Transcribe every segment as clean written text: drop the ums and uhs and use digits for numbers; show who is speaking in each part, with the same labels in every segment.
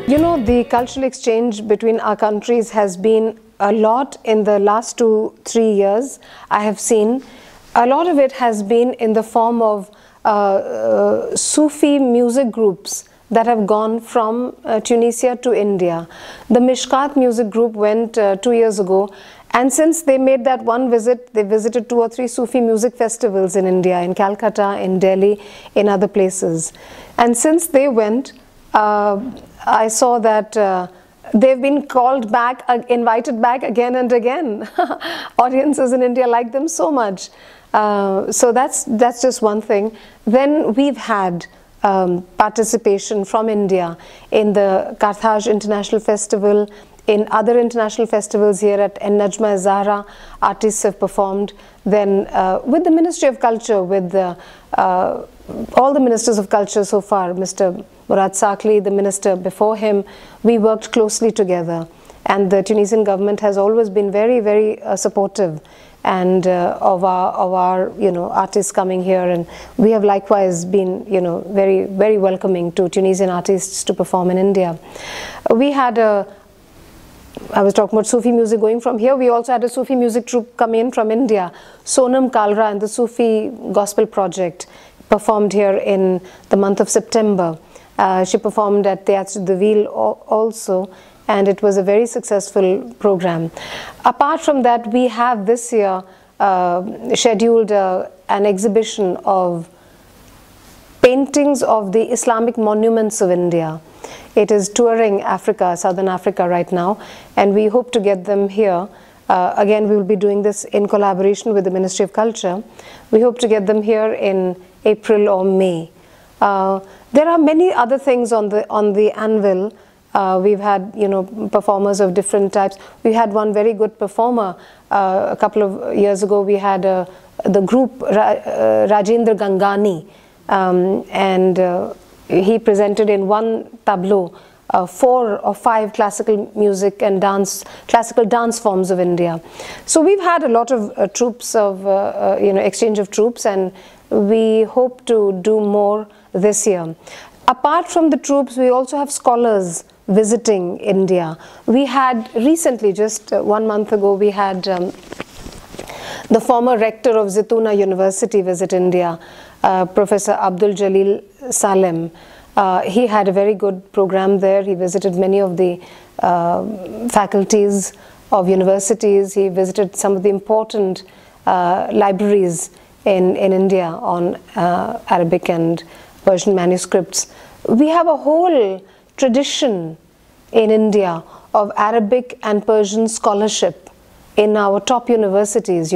Speaker 1: You know, the cultural exchange between our countries has been a lot in the last 2-3 years. I have seen a lot of it has been in the form of Sufi music groups that have gone from Tunisia to India. The Mishkat music group went 2 years ago, and since they made that one visit, they visited 2 or 3 Sufi music festivals in India, in Calcutta, in Delhi, in other places. And since they went, I saw that they've been called back, invited back again and again. Audiences in India like them so much. So that's just one thing. Then we've had participation from India in the Carthage International Festival, in other international festivals here at Nagma Zahra. Artists have performed. Then with the Ministry of Culture, with all the ministers of culture so far, Mr. Murad Sakli, the minister before him, we worked closely together. And the Tunisian government has always been very, very supportive and of our artists coming here, and we have likewise been very, very welcoming to Tunisian artists to perform in India. We had I was talking about Sufi music going from here. We also had a Sufi music troupe come in from India. Sonam Kalra and the Sufi Gospel Project performed here in the month of September. She performed at Théâtre de Ville also, and it was a very successful program. Apart from that, we have this year scheduled an exhibition of paintings of the Islamic monuments of India. It is touring Africa, Southern Africa right now, and we hope to get them here. Again, we will be doing this in collaboration with the Ministry of Culture. We hope to get them here in April or May. There are many other things on the anvil. We've had performers of different types. We had one very good performer a couple of years ago. We had the group Rajendra Gangani, and he presented in one tableau 4 or 5 classical music and classical dance forms of India. So we've had a lot of troops of exchange of troops, and we hope to do more this year. Apart from the troops, we also have scholars visiting India. We had recently, just 1 month ago, we had the former rector of Zitouna University visit India, Professor Abdul Jalil Salem. He had a very good program there. He visited many of the faculties of universities. He visited some of the important libraries in India on Arabic and Persian manuscripts. We have a whole tradition in India of Arabic and Persian scholarship in our top universities.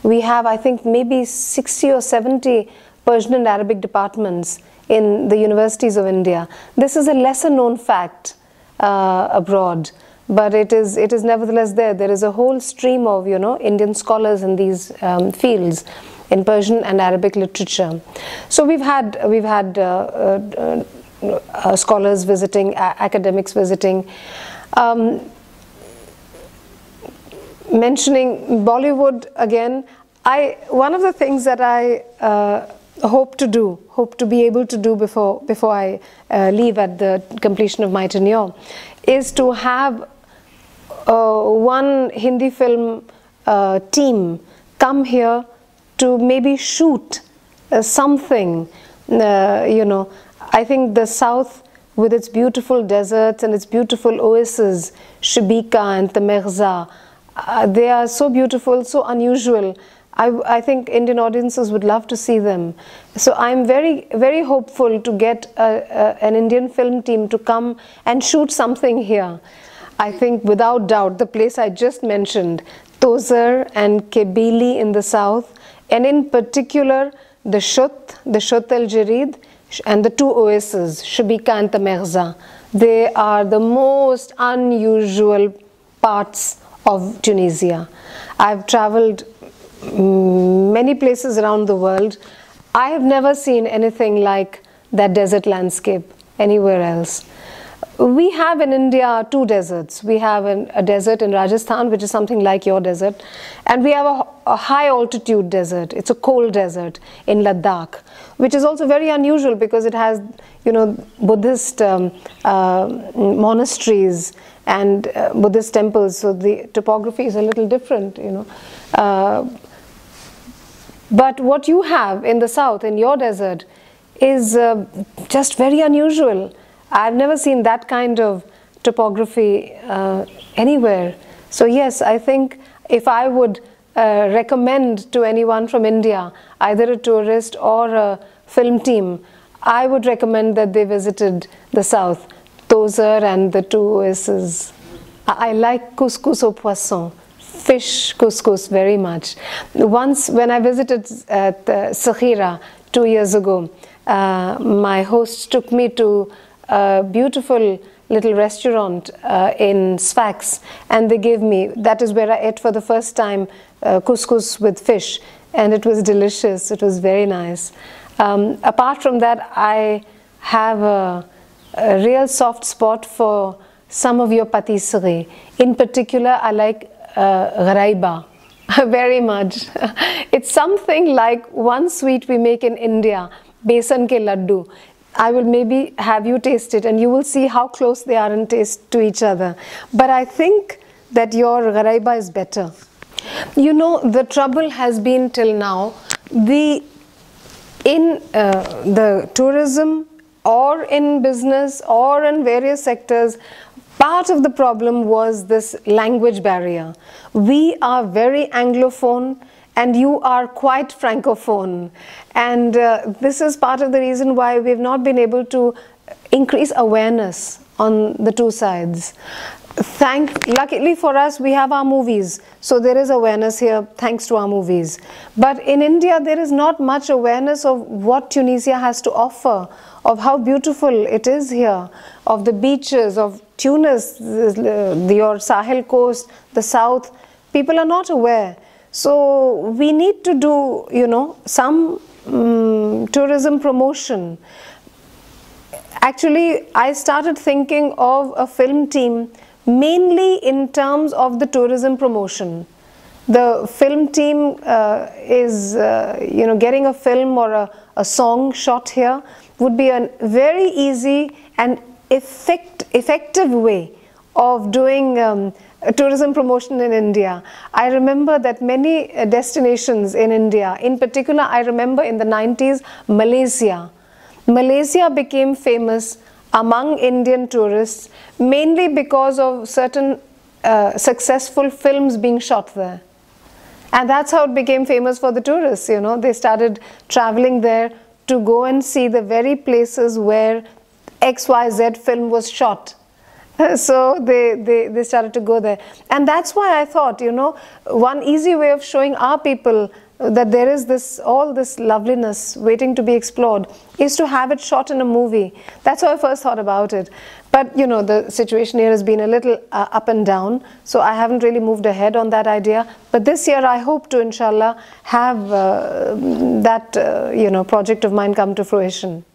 Speaker 1: We have, I think, maybe 60 or 70 Persian and Arabic departments in the universities of India. This is a lesser known fact abroad, but it is nevertheless there. There is a whole stream of Indian scholars in these fields, in Persian and Arabic literature. So we've had scholars visiting, academics visiting. Mentioning Bollywood again, one of the things that I hope to be able to do before I leave at the completion of my tenure, is to have one Hindi film team come here to maybe shoot something. I think the South, with its beautiful deserts and its beautiful oases, Shibika and the Mirza, they are so beautiful, so unusual. I think Indian audiences would love to see them. So I'm very, very hopeful to get an Indian film team to come and shoot something here. I think without doubt the place I just mentioned, Tozar and Kebili in the south, and in particular the Shut El Jarid, and the 2 oases, Shibika and the Mirza, they are the most unusual parts of Tunisia. I've traveled many places around the world. I have never seen anything like that desert landscape anywhere else. We have in India 2 deserts. We have a desert in Rajasthan, which is something like your desert, and we have a high altitude desert. It's a cold desert in Ladakh, which is also very unusual because it has, Buddhist monasteries and Buddhist temples, so the topography is a little different, But what you have in the south, in your desert, is just very unusual. I've never seen that kind of topography anywhere. So yes, I think if I would recommend to anyone from India, either a tourist or a film team, I would recommend that they visited the south. Tozar and the 2 oases. I like couscous au poisson, fish couscous very much. Once when I visited Sakhira 2 years ago, my host took me to a beautiful little restaurant in Sfax, and they gave me, that is where I ate for the first time couscous with fish, and it was delicious. It was very nice. Apart from that, I have a real soft spot for some of your patisserie. In particular, I like gharaiba very much. It's something like one sweet we make in India, besan ke laddu. I will maybe have you taste it and you will see how close they are in taste to each other. But I think that your gharaiba is better. The trouble has been till now, in the tourism or in business or in various sectors, part of the problem was this language barrier. We are very Anglophone and you are quite Francophone. And this is part of the reason why we've not been able to increase awareness on the 2 sides. Luckily for us, we have our movies, so there is awareness here thanks to our movies. But in India, there is not much awareness of what Tunisia has to offer, of how beautiful it is here, of the beaches, of Tunis, your Sahel coast, the south. People are not aware. So we need to do, some tourism promotion. Actually, I started thinking of a film team mainly in terms of the tourism promotion. The film team is, getting a film or a song shot here would be a very easy and effective way of doing tourism promotion in India. I remember that many destinations in India, in particular I remember in the 90s, Malaysia became famous among Indian tourists mainly because of certain successful films being shot there. And that's how it became famous for the tourists, They started traveling there to go and see the very places where XYZ film was shot. So they started to go there. And that's why I thought, one easy way of showing our people that there is all this loveliness waiting to be explored is to have it shot in a movie. That's how I first thought about it. But the situation here has been a little up and down, so I haven't really moved ahead on that idea. But this year I hope to, inshallah, have that project of mine come to fruition.